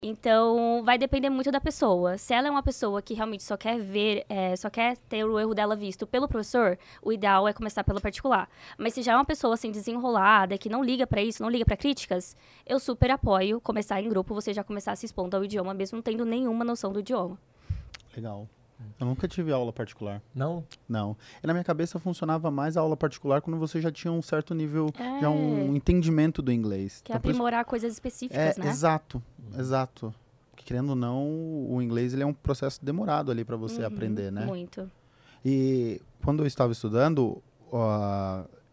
Então, vai depender muito da pessoa. Se ela é uma pessoa que realmente só quer ver, só quer ter o erro dela visto pelo professor, o ideal é começar pelo particular. Mas se já é uma pessoa, assim, desenrolada, que não liga pra isso, não liga pra críticas, eu super apoio começar em grupo, você já começar se expondo ao idioma, mesmo não tendo nenhuma noção do idioma. Legal. Eu nunca tive aula particular. Não? Não. E na minha cabeça funcionava mais a aula particular quando você já tinha um certo nível, já um entendimento do inglês. Que é aprimorar coisas específicas, né? Exato, exato. Porque, querendo ou não, o inglês ele é um processo demorado ali para você aprender, né? Muito. E quando eu estava estudando,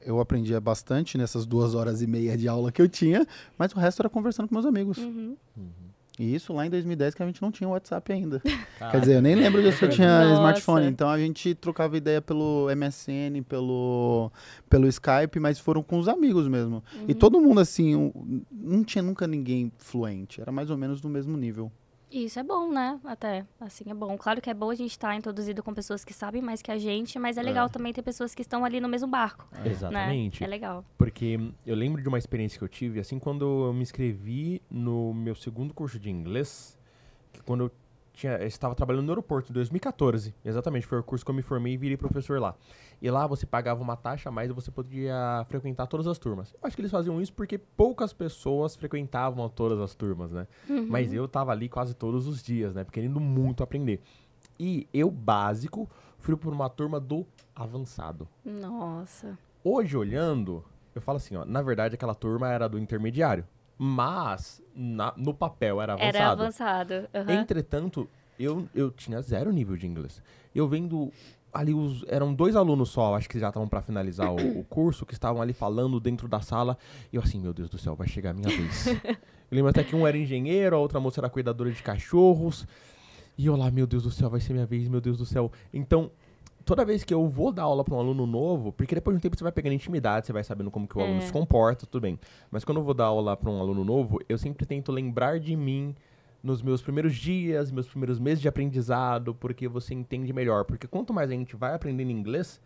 eu aprendia bastante nessas 2 horas e meia de aula que eu tinha, mas o resto era conversando com meus amigos. E isso lá em 2010, que a gente não tinha WhatsApp ainda. Quer dizer, eu nem lembro se eu tinha smartphone. Então a gente trocava ideia pelo MSN, pelo Skype, mas foram com os amigos mesmo. E todo mundo, assim, não tinha nunca ninguém fluente. Era mais ou menos do mesmo nível. Isso é bom, né? Até, assim, é bom. Claro que é bom a gente estar introduzido com pessoas que sabem mais que a gente, mas é legal também ter pessoas que estão ali no mesmo barco. Exatamente. Né? É legal. Porque eu lembro de uma experiência que eu tive, assim, quando eu me inscrevi no meu segundo curso de inglês, que quando eu estava trabalhando no aeroporto, em 2014. Exatamente, foi o curso que eu me formei e virei professor lá. E lá você pagava uma taxa a mais e você podia frequentar todas as turmas. Eu acho que eles faziam isso porque poucas pessoas frequentavam todas as turmas, né? Mas eu tava ali quase todos os dias, né? Querendo muito aprender. E eu, básico, fui por uma turma do avançado. Nossa. Hoje, olhando, eu falo assim, ó, na verdade aquela turma era do intermediário. Mas, no papel, era avançado. Era avançado. Entretanto, eu tinha 0 nível de inglês. Eu vendo ali, eram 2 alunos só, acho que já estavam para finalizar o curso, que estavam ali falando dentro da sala. E eu assim, meu Deus do céu, vai chegar a minha vez. Eu lembro até que um era engenheiro, a outra moça era cuidadora de cachorros. E eu lá, meu Deus do céu, vai ser minha vez, meu Deus do céu. Então, toda vez que eu vou dar aula para um aluno novo, porque depois de um tempo você vai pegando intimidade, você vai sabendo como que o aluno se comporta, tudo bem. Mas quando eu vou dar aula para um aluno novo, eu sempre tento lembrar de mim nos meus primeiros dias, meus primeiros meses de aprendizado, porque você entende melhor. Porque quanto mais a gente vai aprendendo inglês,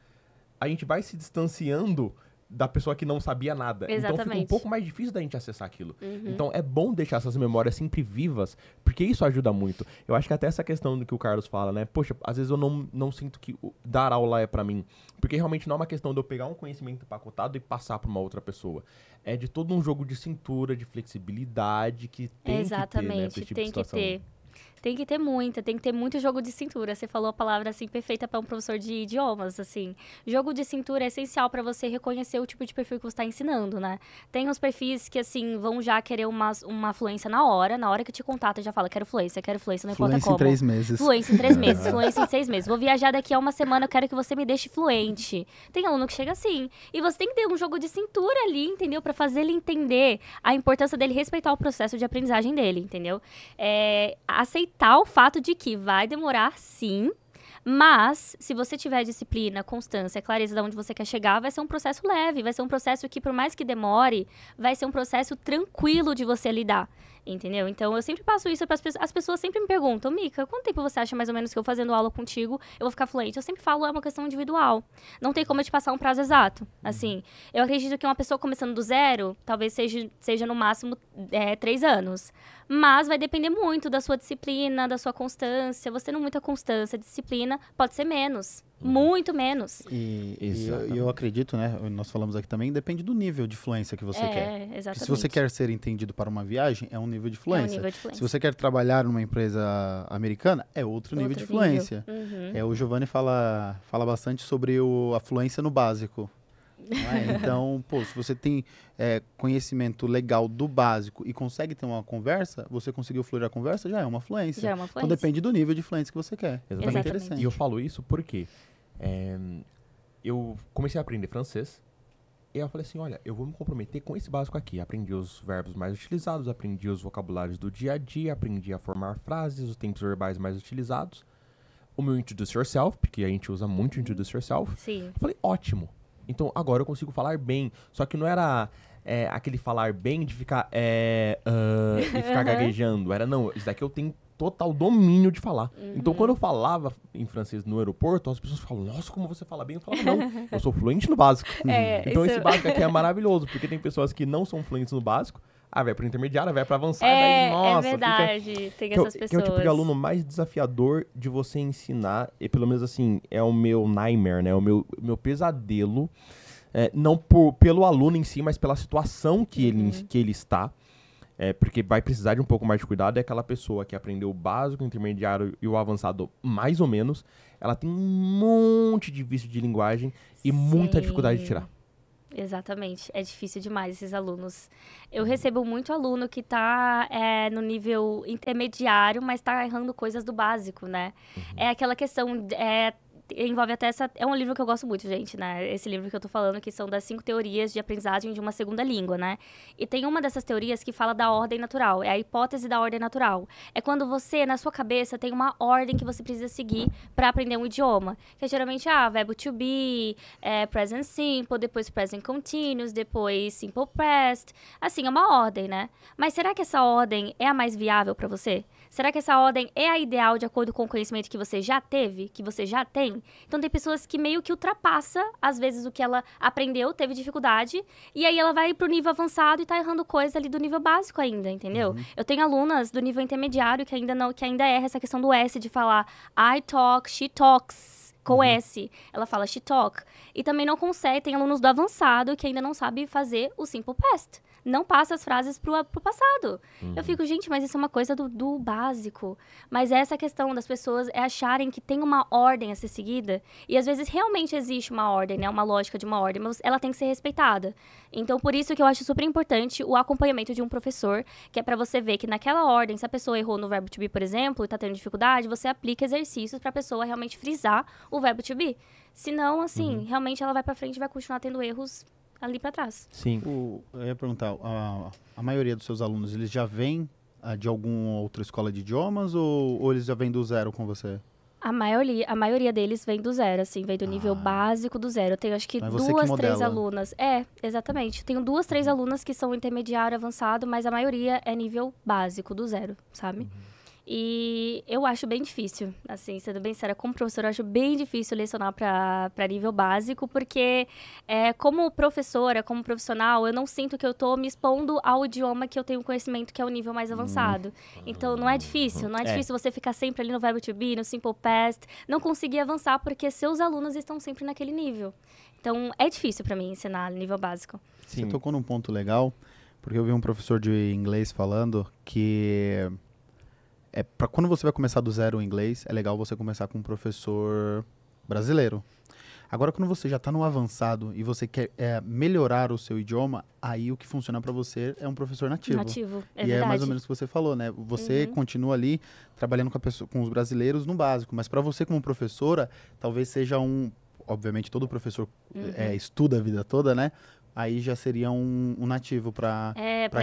a gente vai se distanciando da pessoa que não sabia nada. Exatamente. Então fica um pouco mais difícil da gente acessar aquilo. Então é bom deixar essas memórias sempre vivas, porque isso ajuda muito. Eu acho que até essa questão do que o Carlos fala, né? Poxa, às vezes eu não sinto que dar aula é pra mim. Porque realmente não é uma questão de eu pegar um conhecimento empacotado e passar pra uma outra pessoa. É de todo um jogo de cintura, de flexibilidade que tem que ter, né? Pra esse tipo de situação. Tem que ter muito jogo de cintura. Você falou a palavra, assim, perfeita para um professor de idiomas, assim. Jogo de cintura é essencial para você reconhecer o tipo de perfil que você está ensinando, né? Tem uns perfis que, assim, vão já querer uma fluência na hora que te contata, já fala, quero fluência, não importa como. Fluência em 3 meses. Fluência em 3 meses, fluência em 6 meses. Vou viajar daqui a uma semana, eu quero que você me deixe fluente. Tem aluno que chega assim. E você tem que ter um jogo de cintura ali, entendeu? Para fazer ele entender a importância dele respeitar o processo de aprendizagem dele, entendeu? Aceitar o fato de que vai demorar, sim, mas se você tiver disciplina, constância, clareza de onde você quer chegar, vai ser um processo leve, vai ser um processo que, por mais que demore, vai ser um processo tranquilo de você lidar, entendeu? Então, eu sempre passo isso para as pessoas sempre me perguntam, Mica, quanto tempo você acha mais ou menos que eu fazendo aula contigo, eu vou ficar fluente? Eu sempre falo, é uma questão individual. Não tem como eu te passar um prazo exato. Assim, eu acredito que uma pessoa começando do zero, talvez seja no máximo 3 anos. Mas vai depender muito da sua disciplina, da sua constância. Você não muita constância, disciplina, pode ser menos. Muito menos. E eu acredito, né? Nós falamos aqui também, depende do nível de fluência que você quer. Exatamente. Se você quer ser entendido para uma viagem, é um nível de fluência. nível de fluência. Se você quer trabalhar numa empresa americana, é outro nível de fluência. O Giovanni fala bastante sobre a fluência no básico. Então, se você tem conhecimento legal do básico e consegue ter uma conversa, você conseguiu fluir a conversa, já é uma fluência. Então depende do nível de fluência que você quer. Exatamente. Interessante. E eu falo isso porque eu comecei a aprender francês e eu falei assim, olha, eu vou me comprometer com esse básico aqui. Aprendi os verbos mais utilizados, aprendi os vocabulários do dia a dia, aprendi a formar frases, os tempos verbais mais utilizados, o meu introduce yourself, porque a gente usa muito introduce yourself. Sim. Eu falei, ótimo. Então, agora eu consigo falar bem. Só que não era aquele falar bem de ficar e ficar gaguejando. Não, isso daqui eu tenho total domínio de falar. Então, quando eu falava em francês no aeroporto, as pessoas falam, nossa, como você fala bem. Eu falava, não, eu sou fluente no básico. Então, esse básico aqui é maravilhoso, porque tem pessoas que não são fluentes no básico, vai pro intermediário, vai pra avançar, É, daí, nossa, é verdade, tem essas pessoas. Que é o tipo de aluno mais desafiador de você ensinar, e pelo menos assim, é o meu nightmare, né? O meu pesadelo, não pelo aluno em si, mas pela situação que ele está. Porque vai precisar de um pouco mais de cuidado, é aquela pessoa que aprendeu o básico, o intermediário e o avançado mais ou menos, ela tem um monte de vício de linguagem e muita dificuldade de tirar. Exatamente, é difícil demais esses alunos. Eu recebo muito aluno que tá no nível intermediário, mas tá errando coisas do básico, né? É aquela questão, envolve até é um livro que eu gosto muito, gente, né? Esse livro que eu tô falando, que são das 5 teorias de aprendizagem de uma segunda língua, né? E tem uma dessas teorias que fala da ordem natural, é a hipótese da ordem natural. É quando você, na sua cabeça, tem uma ordem que você precisa seguir para aprender um idioma. Que é geralmente, verbo to be, present simple, depois present continuous, depois simple past. Assim, é uma ordem, né? Mas será que essa ordem é a mais viável para você? Será que essa ordem é a ideal de acordo com o conhecimento que você já teve, que você já tem? Então, tem pessoas que meio que ultrapassa, às vezes, o que ela aprendeu, teve dificuldade, e aí ela vai pro nível avançado e tá errando coisa ali do nível básico ainda, entendeu? Eu tenho alunas do nível intermediário que ainda erra essa questão do S, de falar I talk, she talks, com S. Ela fala she talk. E também não consegue, tem alunos do avançado que ainda não sabe fazer o simple past. Não passa as frases pro passado. Eu fico, gente, mas isso é uma coisa do básico. Mas essa questão das pessoas acharem que tem uma ordem a ser seguida. E às vezes realmente existe uma ordem, né? Uma lógica de uma ordem, mas ela tem que ser respeitada. Então, por isso que eu acho super importante o acompanhamento de um professor, que é pra você ver que naquela ordem, se a pessoa errou no verbo to be, por exemplo, e tá tendo dificuldade, você aplica exercícios pra pessoa realmente frisar o verbo to be. Senão, assim, realmente ela vai pra frente e vai continuar tendo erros ali pra trás. Sim. Eu ia perguntar, a maioria dos seus alunos, eles já vêm de alguma outra escola de idiomas ou eles já vêm do zero com você? A maioria deles vem do zero, assim, vem do nível básico do zero. Eu tenho, acho que, Então é você que 2, 3 modela. alunas. Exatamente. Tenho 2, 3 alunas que são intermediário, avançado, mas a maioria é nível básico do zero, sabe? E eu acho bem difícil, assim, sendo bem séria, como professora, eu acho bem difícil lecionar para nível básico, porque como professora, como profissional, eu não sinto que eu tô me expondo ao idioma que eu tenho conhecimento, que é o nível mais avançado. Então, não é difícil, não é difícil você ficar sempre ali no verbo to be, no simple past, não conseguir avançar, porque seus alunos estão sempre naquele nível. Então, é difícil para mim ensinar nível básico. Sim. Você tocou num ponto legal, porque eu vi um professor de inglês falando que para quando você vai começar do zero o inglês, é legal você começar com um professor brasileiro. Agora, quando você já está no avançado e você quer melhorar o seu idioma, aí o que funciona para você é um professor nativo. Nativo, é e verdade. é mais ou menos o que você falou, né? Você continua ali trabalhando com os brasileiros no básico, mas para você como professora, talvez seja obviamente todo professor estuda a vida toda, né? Aí já seria um nativo para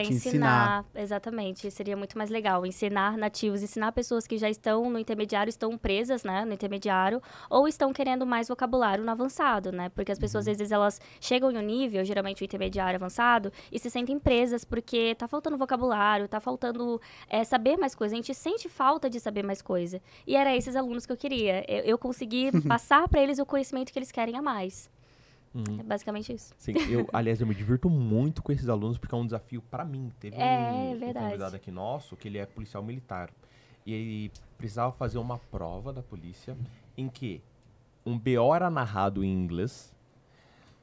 te ensinar. Exatamente, seria muito mais legal. Ensinar nativos, ensinar pessoas que já estão no intermediário, estão presas, né, no intermediário, ou estão querendo mais vocabulário no avançado, né? Porque as pessoas, às vezes, elas chegam em um nível, geralmente o intermediário avançado, e se sentem presas porque tá faltando vocabulário, tá faltando saber mais coisa. A gente sente falta de saber mais coisa. E era esses alunos que eu queria. Eu consegui passar para eles o conhecimento que eles querem a mais. É basicamente isso. Sim, aliás, eu me divirto muito com esses alunos, porque é um desafio pra mim. Teve um convidado aqui nosso, que ele é policial militar. E ele precisava fazer uma prova da polícia, em que um BO era narrado em inglês.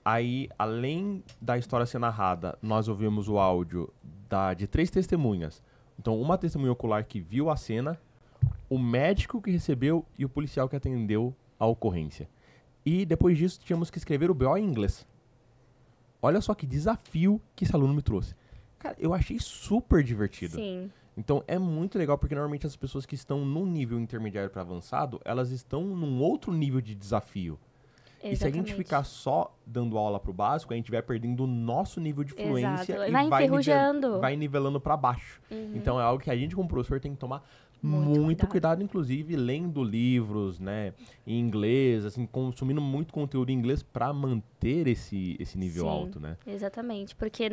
Aí, além da história ser narrada, nós ouvimos o áudio de 3 testemunhas. Então, uma testemunha ocular que viu a cena, o médico que recebeu e o policial que atendeu a ocorrência. E depois disso, tínhamos que escrever o BO em inglês. Olha só que desafio que esse aluno me trouxe. Cara, eu achei super divertido. Sim. Então, é muito legal, porque normalmente as pessoas que estão num nível intermediário para avançado, elas estão num outro nível de desafio. Exatamente. E se a gente ficar só dando aula pro básico, a gente vai perdendo o nosso nível de fluência. Exato. E Vai enferrujando. vai nivelando para baixo. Então, é algo que a gente, como professor, tem que tomar muito cuidado, inclusive lendo livros, né, em inglês, assim, consumindo muito conteúdo em inglês para manter esse nível alto, né? Exatamente, porque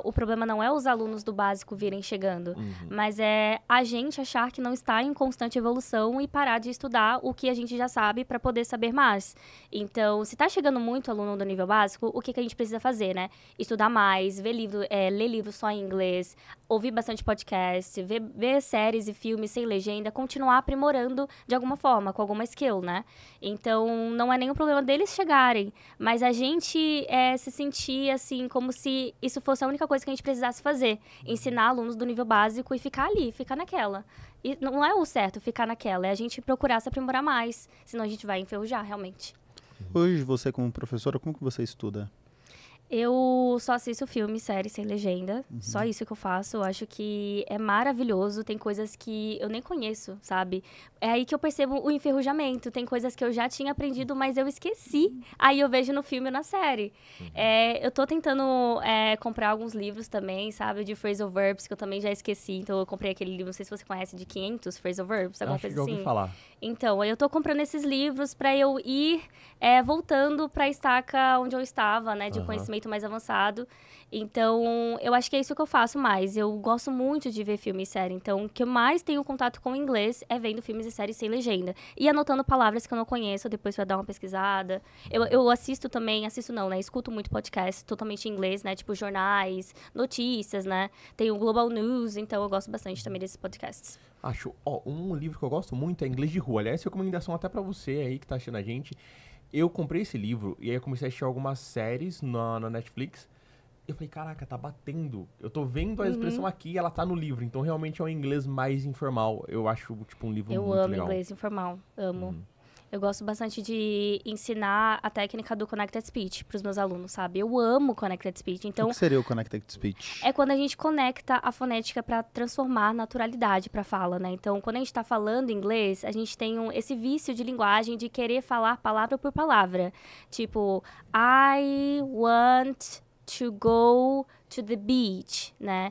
o problema não é os alunos do básico virem chegando, mas é a gente achar que não está em constante evolução e parar de estudar o que a gente já sabe para poder saber mais. Então, Então, se tá chegando muito aluno do nível básico, o que a gente precisa fazer, né? Estudar mais, ler livros só em inglês, ouvir bastante podcast, ver séries e filmes sem legenda, continuar aprimorando de alguma forma, com alguma skill, né? Então, não é nenhum problema deles chegarem, mas a gente se sentir, assim, como se isso fosse a única coisa que a gente precisasse fazer. Ensinar alunos do nível básico e ficar ali, ficar naquela. E não é o certo ficar naquela, é a gente procurar se aprimorar mais, senão a gente vai enferrujar, realmente. Hoje, você como professora, como que você estuda? Eu só assisto filme, série sem legenda. Só isso que eu faço. Eu acho que é maravilhoso. Tem coisas que eu nem conheço, sabe? É aí que eu percebo o enferrujamento. Tem coisas que eu já tinha aprendido, mas eu esqueci. Aí eu vejo no filme ou na série. Eu tô tentando comprar alguns livros também, sabe? De phrasal verbs, que eu também já esqueci. Então eu comprei aquele livro, não sei se você conhece, de 500 phrasal verbs, alguma coisa assim. Já ouvi falar. Então, eu tô comprando esses livros pra eu ir voltando pra estaca onde eu estava, né? De conhecimento mais avançado. Então, eu acho que é isso que eu faço mais. Eu gosto muito de ver filme e série. Então, o que eu mais tenho contato com o inglês é vendo filmes e séries sem legenda. E anotando palavras que eu não conheço, depois pra dar uma pesquisada. Eu assisto também, escuto muito podcast totalmente em inglês, né? Tipo jornais, notícias, né? Tem o Global News, então eu gosto bastante também desses podcasts. Acho, um livro que eu gosto muito é Inglês de Rua. Aliás, recomendação até pra você aí que tá assistindo a gente. Eu comprei esse livro e aí eu comecei a assistir algumas séries na Netflix. Eu falei, caraca, tá batendo. Eu tô vendo a expressão aqui e ela tá no livro. Então, realmente é um inglês mais informal. Eu acho, tipo, um livro muito legal. Eu amo inglês informal. Amo. Eu gosto bastante de ensinar a técnica do Connected Speech pros meus alunos, sabe? Eu amo Connected Speech. Então, O que seria o Connected Speech? é quando a gente conecta a fonética para transformar naturalidade para fala, né? Então, quando a gente está falando inglês, a gente tem esse vício de linguagem de querer falar palavra por palavra. Tipo, I want to go to the beach, né?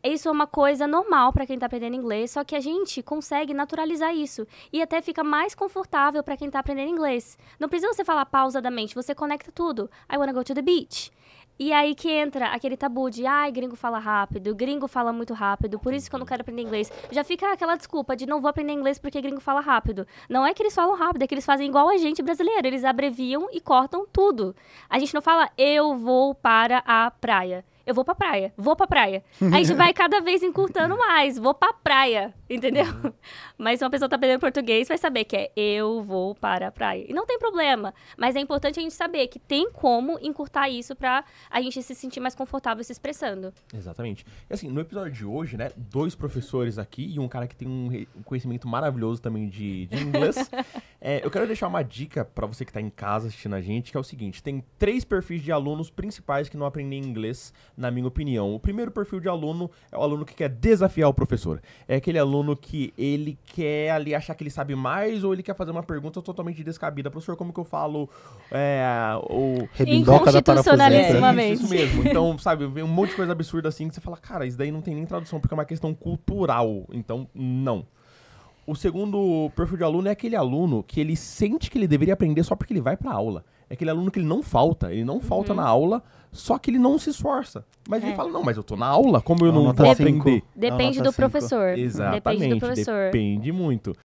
Isso é uma coisa normal para quem tá aprendendo inglês, só que a gente consegue naturalizar isso. E até fica mais confortável para quem tá aprendendo inglês. Não precisa você falar pausadamente, você conecta tudo. I wanna go to the beach. E aí que entra aquele tabu de, gringo fala rápido, gringo fala muito rápido, por isso que eu não quero aprender inglês. Já fica aquela desculpa de não vou aprender inglês porque gringo fala rápido. Não é que eles falam rápido, é que eles fazem igual a gente brasileiro, eles abreviam e cortam tudo. A gente não fala, eu vou para a praia. Eu vou pra praia, vou pra praia. A gente vai cada vez encurtando mais, vou pra praia, entendeu? Mas se uma pessoa tá aprendendo português, vai saber que é eu vou para a praia. E não tem problema, mas é importante a gente saber que tem como encurtar isso pra a gente se sentir mais confortável se expressando. Exatamente. E assim, no episódio de hoje, né, 2 professores aqui e um cara que tem um conhecimento maravilhoso também de inglês. Eu quero deixar uma dica pra você que tá em casa assistindo a gente, que é o seguinte, tem 3 perfis de alunos principais que não aprendem inglês, na minha opinião. O primeiro perfil de aluno é o aluno que quer desafiar o professor. É aquele aluno que ele quer ali achar que ele sabe mais ou ele quer fazer uma pergunta totalmente descabida. Professor, como que eu falo? Rebindoca da parafuseta. Isso mesmo. Então, sabe, vem um monte de coisa absurda assim que você fala, cara, isso daí não tem nem tradução porque é uma questão cultural. Então, não. O segundo perfil de aluno é aquele aluno que ele sente que ele deveria aprender só porque ele vai pra aula. É aquele aluno que ele não falta na aula, só que ele não se esforça. Mas ele fala, não, mas eu tô na aula, como eu não vou aprender? Depende do professor. Exatamente, Depende do professor. Depende muito.